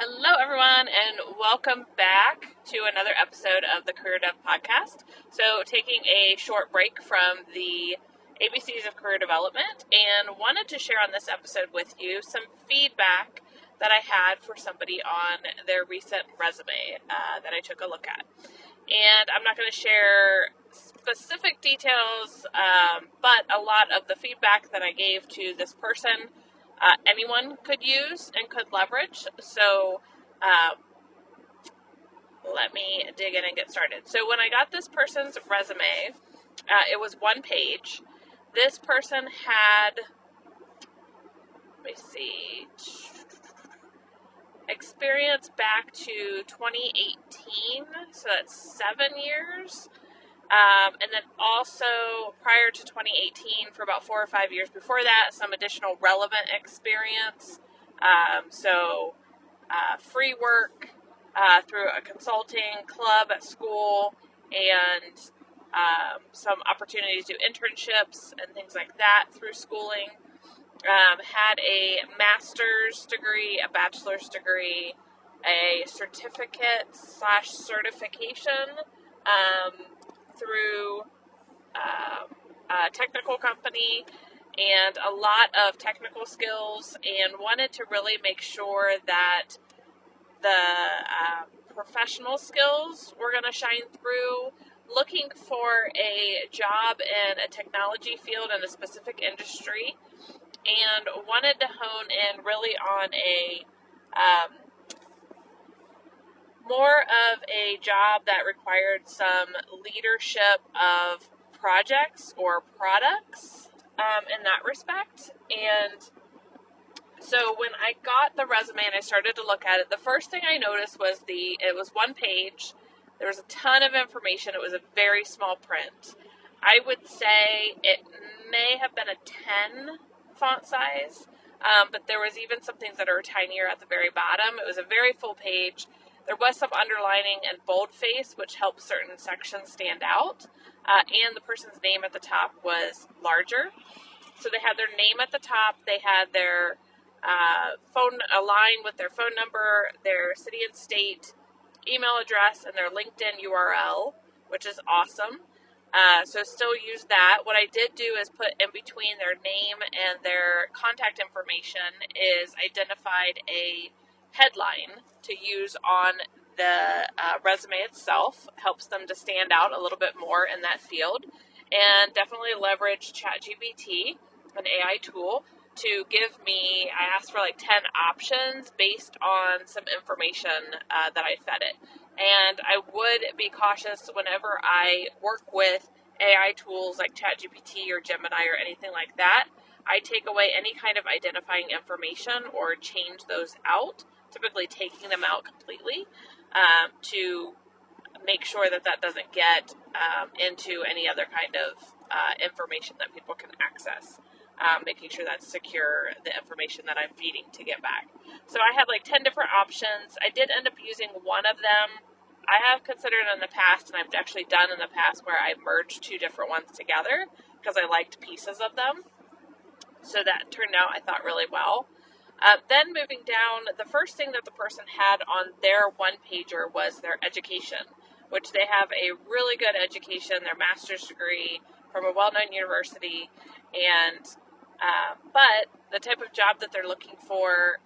Hello, everyone, and welcome back to another episode of the Career Dev Podcast. So, taking a short break from the ABCs of Career Development, and wanted to share on this episode with you some feedback that I had for somebody on their recent resume that I took a look at. And I'm not going to share specific details, but a lot of the feedback that I gave to this person anyone could use and could leverage. So let me dig in and get started. So when I got this person's resume, it was one page. This person had, let me see, experience back to 2018, so that's 7 years. And then also prior to 2018, for about 4 or 5 years before that, some additional relevant experience. Free work through a consulting club at school, and some opportunities to do internships and things like that through schooling. Had a master's degree, a bachelor's degree, a certificate / certification through a technical company, and a lot of technical skills, and wanted to really make sure that the professional skills were going to shine through. Looking for a job in a technology field in a specific industry, and wanted to hone in really on a more of a job that required some leadership of projects or products in that respect. And so when I got the resume and I started to look at it, the first thing I noticed was it was one page. There was a ton of information. It was a very small print. I would say it may have been a 10 font size, but there was even some things that are tinier at the very bottom. It was a very full page. There was some underlining and boldface, which helped certain sections stand out, and the person's name at the top was larger. So they had their name at the top, they had their phone aligned with their phone number, their city and state, email address, and their LinkedIn URL, which is awesome. So still use that. What I did do is put in between their name and their contact information is identified a headline to use on the resume itself. Helps them to stand out a little bit more in that field. And definitely leverage ChatGPT, an AI tool, to give me, I asked for like 10 options based on some information that I fed it. And I would be cautious whenever I work with AI tools like ChatGPT or Gemini or anything like that. I take away any kind of identifying information or change those out, typically taking them out completely, to make sure that doesn't get into any other kind of information that people can access. Making sure that's secure, the information that I'm feeding to get back. So I had like 10 different options. I did end up using one of them. I have considered in the past, and I've actually done in the past, where I merged two different ones together because I liked pieces of them. So that turned out, I thought, really well. Then moving down, the first thing that the person had on their one-pager was their education, which they have a really good education, their master's degree from a well-known university, and but the type of job that they're looking for,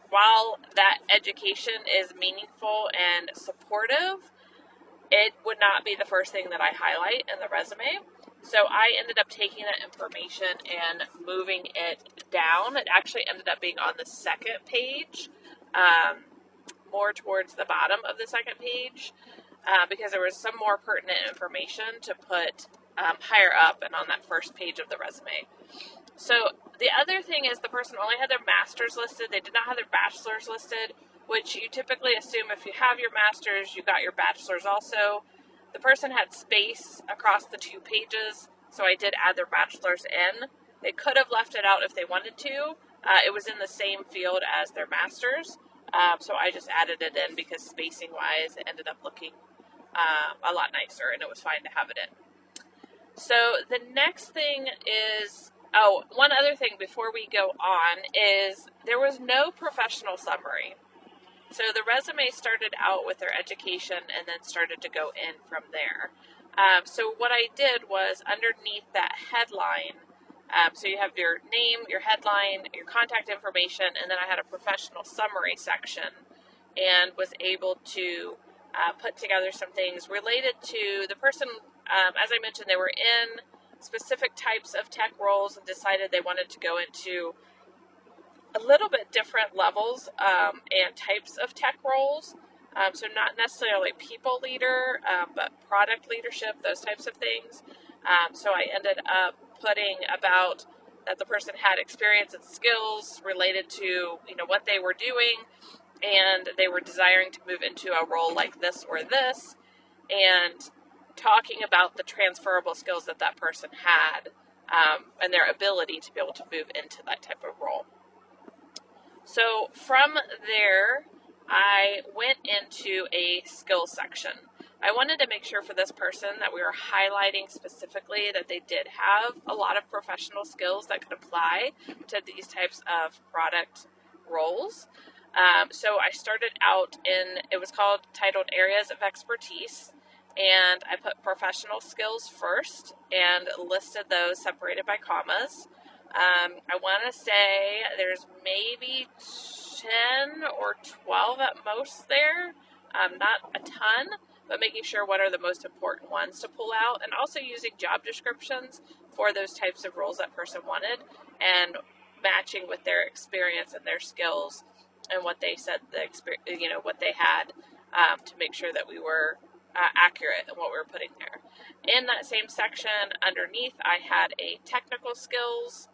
while that education is meaningful and supportive, it would not be the first thing that I highlight in the resume. So I ended up taking that information and moving it down. It actually ended up being on the second page, more towards the bottom of the second page, because there was some more pertinent information to put higher up and on that first page of the resume. So the other thing is the person only had their master's listed. They did not have their bachelor's listed, which you typically assume if you have your master's, you got your bachelor's also. The person had space across the two pages, so I did add their bachelor's in. They could have left it out if they wanted to. It was in the same field as their master's, so I just added it in because spacing-wise, it ended up looking a lot nicer, and it was fine to have it in. So the next thing is, one other thing before we go on is there was no professional summary. So the resume started out with their education and then started to go in from there. So what I did was underneath that headline, so you have your name, your headline, your contact information, and then I had a professional summary section and was able to put together some things related to the person. As I mentioned, they were in specific types of tech roles and decided they wanted to go into a little bit different levels and types of tech roles. So not necessarily people leader, but product leadership, those types of things. So I ended up putting about that the person had experience and skills related to what they were doing, and they were desiring to move into a role like this or this, and talking about the transferable skills that that person had and their ability to be able to move into that type of role. So from there, I went into a skills section. I wanted to make sure for this person that we were highlighting specifically that they did have a lot of professional skills that could apply to these types of product roles. So I started out it was titled Areas of Expertise, and I put professional skills first and listed those separated by commas. I want to say there's maybe 10 or 12 at most there, not a ton, but making sure what are the most important ones to pull out, and also using job descriptions for those types of roles that person wanted, and matching with their experience and their skills and what they said what they had, to make sure that we were accurate in what we were putting there. In that same section underneath, I had a technical skills,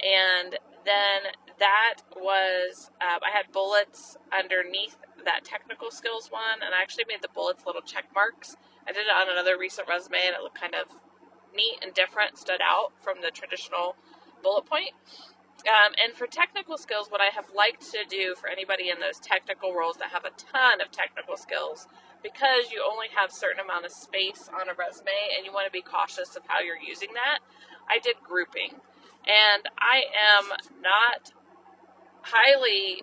and then that was, I had bullets underneath that technical skills one, and I actually made the bullets little check marks. I did it on another recent resume, and it looked kind of neat and different, stood out from the traditional bullet point. And for technical skills, what I have liked to do for anybody in those technical roles that have a ton of technical skills, because you only have a certain amount of space on a resume and you want to be cautious of how you're using that, I did grouping. And I am not highly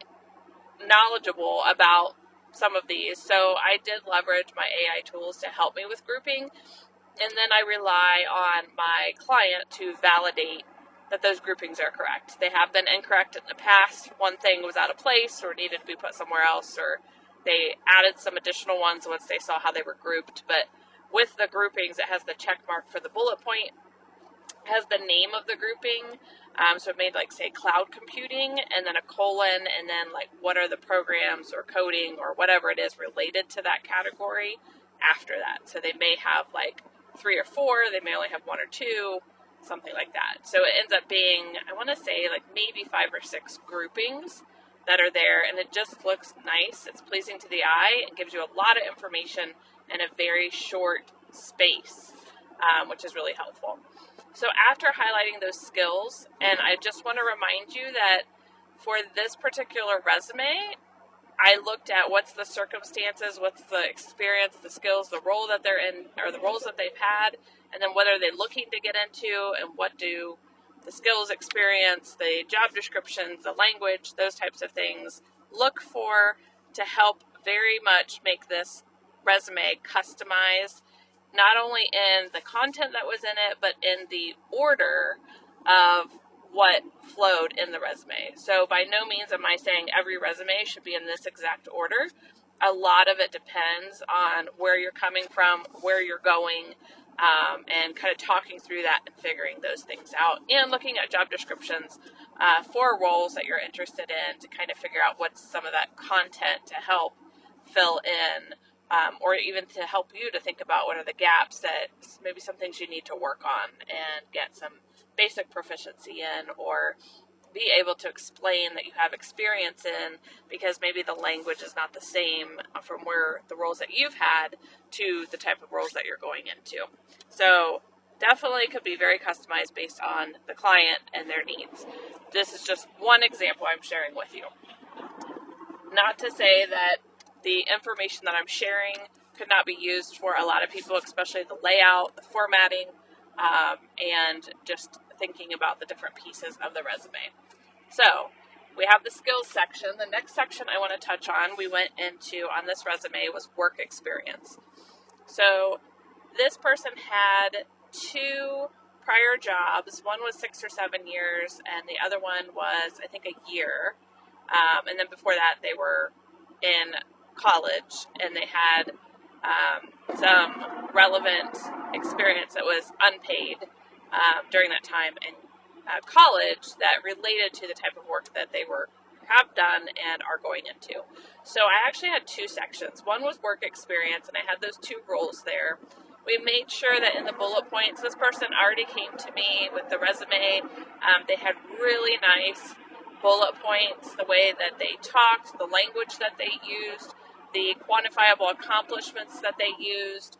knowledgeable about some of these, so I did leverage my AI tools to help me with grouping, and then I rely on my client to validate that those groupings are correct. They have been incorrect in the past. One thing was out of place or needed to be put somewhere else, or they added some additional ones once they saw how they were grouped. But with the groupings, it has the check mark for the bullet point, has the name of the grouping, so it made say cloud computing, and then a colon, and then what are the programs or coding or whatever it is related to that category after that. So they may have 3 or 4, they may only have 1 or 2, something like that. So it ends up being, I want to say maybe 5 or 6 groupings that are there, and it just looks nice. It's pleasing to the eye. It gives you a lot of information in a very short space, which is really helpful. So after highlighting those skills, and I just want to remind you that for this particular resume, I looked at what's the circumstances, what's the experience, the skills, the role that they're in, or the roles that they've had, and then what are they looking to get into, and what do the skills, experience, the job descriptions, the language, those types of things look for to help very much make this resume customized, not only in the content that was in it, but in the order of what flowed in the resume. So by no means am I saying every resume should be in this exact order. A lot of it depends on where you're coming from, where you're going, and kind of talking through that and figuring those things out, and looking at job descriptions for roles that you're interested in to kind of figure out what's some of that content to help fill in, or even to help you to think about what are the gaps that maybe some things you need to work on and get some basic proficiency in, or be able to explain that you have experience in, because maybe the language is not the same from where the roles that you've had to the type of roles that you're going into. So definitely could be very customized based on the client and their needs. This is just one example I'm sharing with you. Not to say that the information that I'm sharing could not be used for a lot of people, especially the layout, the formatting, and just thinking about the different pieces of the resume. So we have the skills section. The next section I want to touch on, we went into on this resume, was work experience. So this person had 2 prior jobs. One was 6 or 7 years, and the other one was, I think, a year. And then before that, they were in college, and they had some relevant experience that was unpaid during that time in college that related to the type of work that they have done and are going into. So I actually had 2 sections. One was work experience, and I had those 2 roles there. We made sure that in the bullet points, this person already came to me with the resume. They had really nice bullet points, the way that they talked, the language that they used, the quantifiable accomplishments that they used.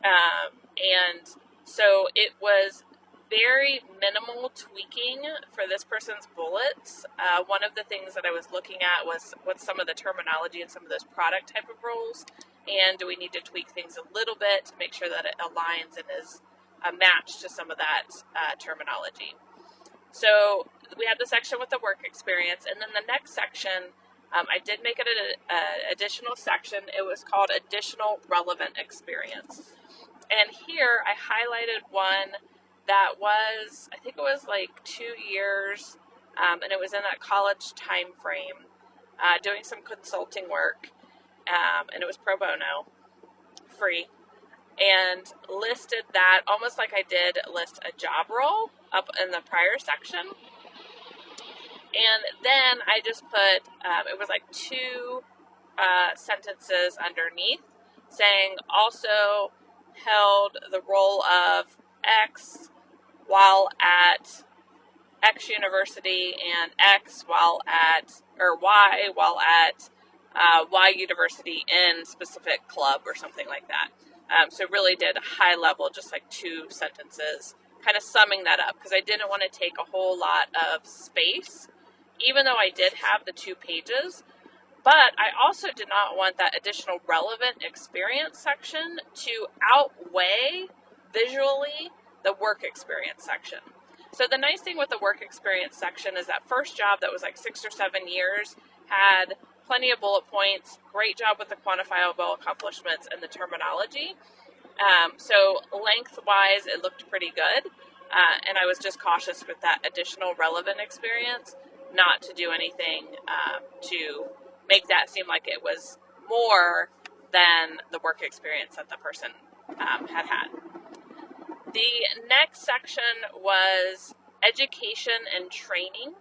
And so it was very minimal tweaking for this person's bullets. One of the things that I was looking at was what's some of the terminology in some of those product type of roles, and do we need to tweak things a little bit to make sure that it aligns and is a match to some of that terminology. So we had the section with the work experience, and then the next section, I did make it an additional section. It was called additional relevant experience. And here I highlighted one that was, I think it was like 2 years, and it was in that college time frame, doing some consulting work, and it was pro bono, free, and listed that almost like I did list a job role up in the prior section. And then I just put, it was like 2 sentences underneath saying also held the role of X while at X university and X while at, or Y while at Y university in specific club or something like that. So really did high level, just like 2 sentences, kind of summing that up, because I didn't want to take a whole lot of space, even though I did have the 2 pages. But I also did not want that additional relevant experience section to outweigh visually the work experience section. So the nice thing with the work experience section is that first job that was like 6 or 7 years had plenty of bullet points, great job with the quantifiable accomplishments and the terminology. So lengthwise, it looked pretty good. And I was just cautious with that additional relevant experience, not to do anything to make that seem like it was more than the work experience that the person had. The next section was education and training.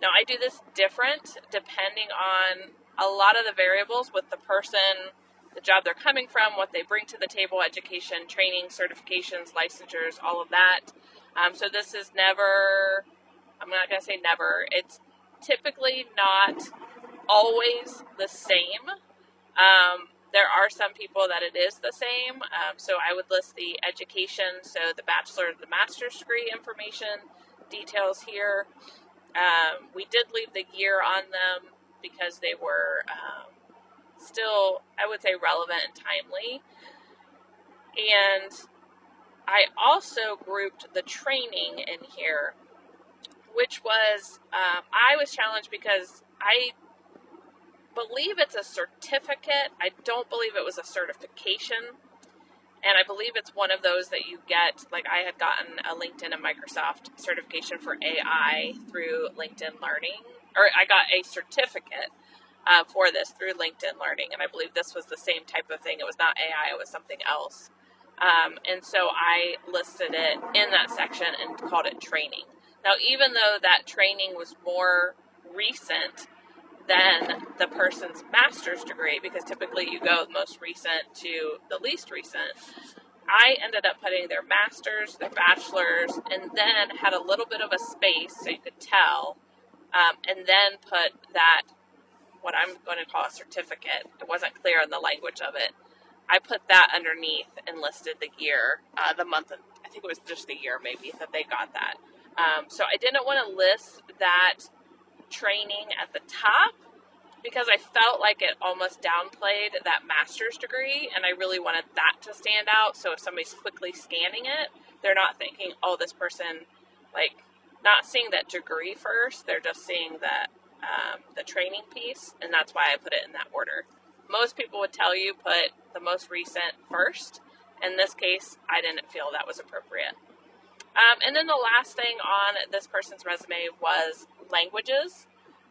Now, I do this different depending on a lot of the variables with the person, the job they're coming from, what they bring to the table, education, training, certifications, licensures, all of that. So this is never, I'm not going to say never, it's typically not always the same. There are some people that it is the same. So I would list the education, so the bachelor, the master's degree information, details here. We did leave the year on them because they were still, I would say, relevant and timely. And I also grouped the training in here, which was, I was challenged because I believe it's a certificate. I don't believe it was a certification. And I believe it's one of those that you get, like I had gotten a LinkedIn and Microsoft certification for AI through LinkedIn Learning, or I got a certificate for this through LinkedIn Learning, and I believe this was the same type of thing. It was not AI, it was something else. And so I listed it in that section and called it training. Now, even though that training was more recent than the person's master's degree, because typically you go most recent to the least recent, I ended up putting their master's, their bachelor's, and then had a little bit of a space so you could tell, and then put that, what I'm going to call a certificate. It wasn't clear in the language of it. I put that underneath and listed the year, the month, I think it was just the year maybe that they got that. So I didn't want to list that training at the top because I felt like it almost downplayed that master's degree, and I really wanted that to stand out. So if somebody's quickly scanning it, they're not thinking, oh, this person, like, not seeing that degree first, they're just seeing that the training piece, and that's why I put it in that order. Most people would tell you put the most recent first. In this case, I didn't feel that was appropriate. And then the last thing on this person's resume was languages.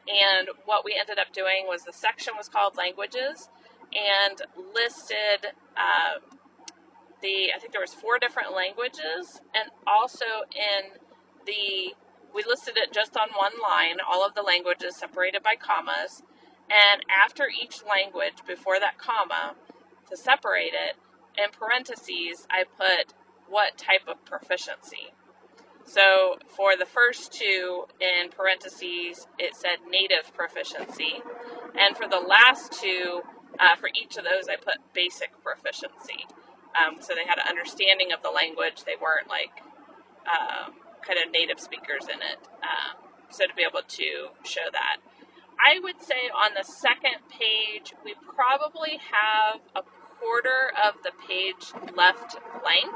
And what we ended up doing was the section was called languages and listed I think there was 4 different languages, and also we listed it just on one line, all of the languages separated by commas, and after each language, before that comma, to separate it, in parentheses, I put what type of proficiency. So for the first 2 in parentheses, it said native proficiency, and for the last 2, for each of those, I put basic proficiency. So they had an understanding of the language. They weren't like kind of native speakers in it. So to be able to show that. I would say on the second page, we probably have a quarter of the page left blank.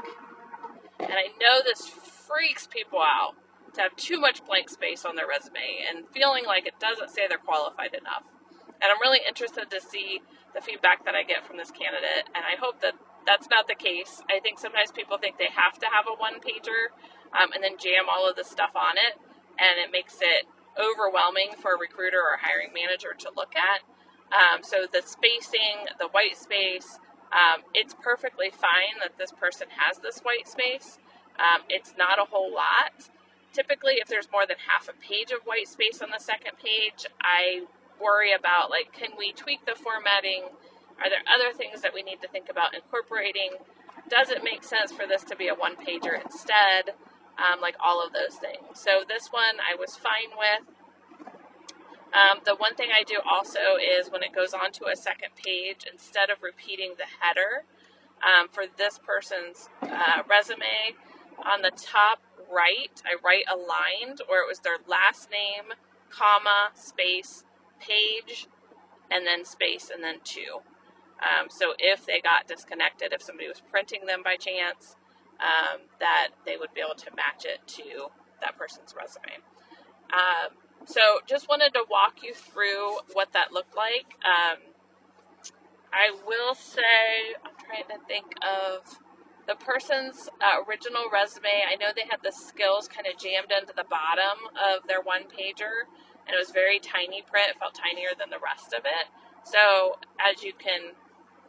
And I know this freaks people out to have too much blank space on their resume and feeling like it doesn't say they're qualified enough. And I'm really interested to see the feedback that I get from this candidate, and I hope that that's not the case. I think sometimes people think they have to have a one-pager and then jam all of the stuff on it, and it makes it overwhelming for a recruiter or hiring manager to look at. So the spacing, the white space, it's perfectly fine that this person has this white space. It's not a whole lot. Typically, if there's more than half a page of white space on the second page, I worry about, like, can we tweak the formatting? Are there other things that we need to think about incorporating? Does it make sense for this to be a one-pager instead? Like all of those things. So this one I was fine with. The one thing I do also is when it goes on to a second page, instead of repeating the header, for this person's resume, on the top right, I write aligned, or it was their last name, comma, space, page, and then space, and then 2. So if they got disconnected, if somebody was printing them by chance, that they would be able to match it to that person's resume. So just wanted to walk you through what that looked like. I will say, I'm trying to think of the person's original resume. I know they had the skills kind of jammed into the bottom of their one-pager, and it was very tiny print. It felt tinier than the rest of it. So as you can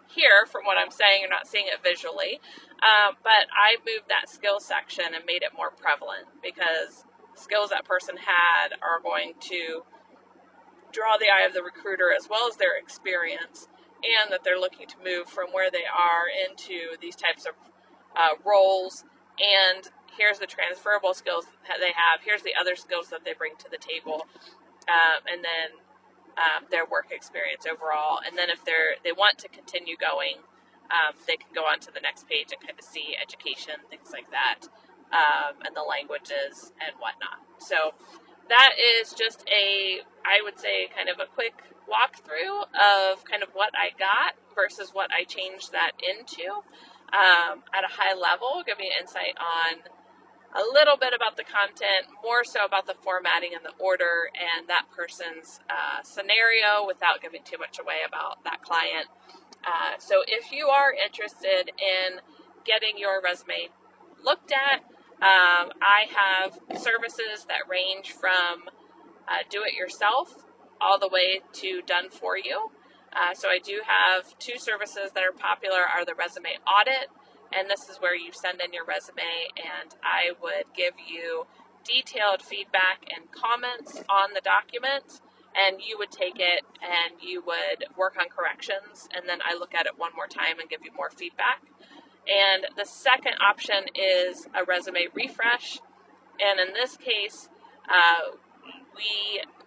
hear from what I'm saying, you're not seeing it visually, but I moved that skills section and made it more prevalent, because skills that person had are going to draw the eye of the recruiter as well as their experience, and that they're looking to move from where they are into these types of roles. And here's the transferable skills that they have. Here's the other skills that they bring to the table, and then their work experience overall. And then if they want to continue going, they can go on to the next page and kind of see education, things like that, and the languages and whatnot. So that is just I would say, kind of a quick walkthrough of kind of what I got versus what I changed that into at a high level, giving you insight on a little bit about the content, more so about the formatting and the order and that person's scenario without giving too much away about that client. So if you are interested in getting your resume looked at, I have services that range from do it yourself all the way to done for you. So I do have 2 services that are popular, are the resume audit, and this is where you send in your resume and I would give you detailed feedback and comments on the document, and you would take it and you would work on corrections, and then I look at it one more time and give you more feedback. And the second option is a resume refresh, and in this case,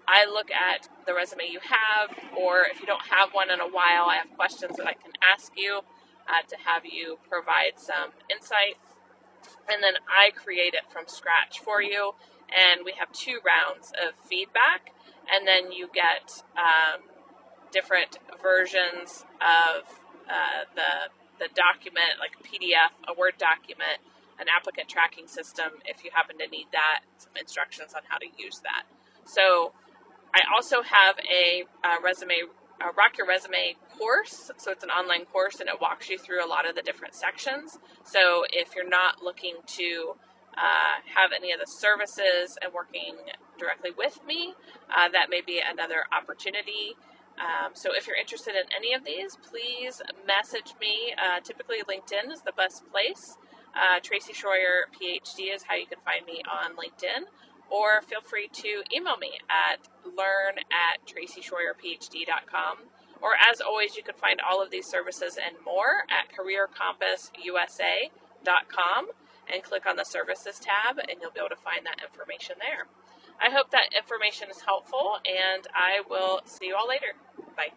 I look at the resume you have, or if you don't have one in a while, I have questions that I can ask you to have you provide some insight, and then I create it from scratch for you, and we have 2 rounds of feedback, and then you get different versions of the document, like a PDF, a Word document, an applicant tracking system if you happen to need that, some instructions on how to use that. So I also have a Rock Your Resume course. So it's an online course and it walks you through a lot of the different sections. So if you're not looking to have any of the services and working directly with me, that may be another opportunity. So if you're interested in any of these, please message me. Typically, LinkedIn is the best place. Tracy Schroyer, PhD, is how you can find me on LinkedIn. Or feel free to email me at learn@tracyschroyerphd.com. Or as always, you can find all of these services and more at careercompassusa.com and click on the services tab and you'll be able to find that information there. I hope that information is helpful and I will see you all later. Bye.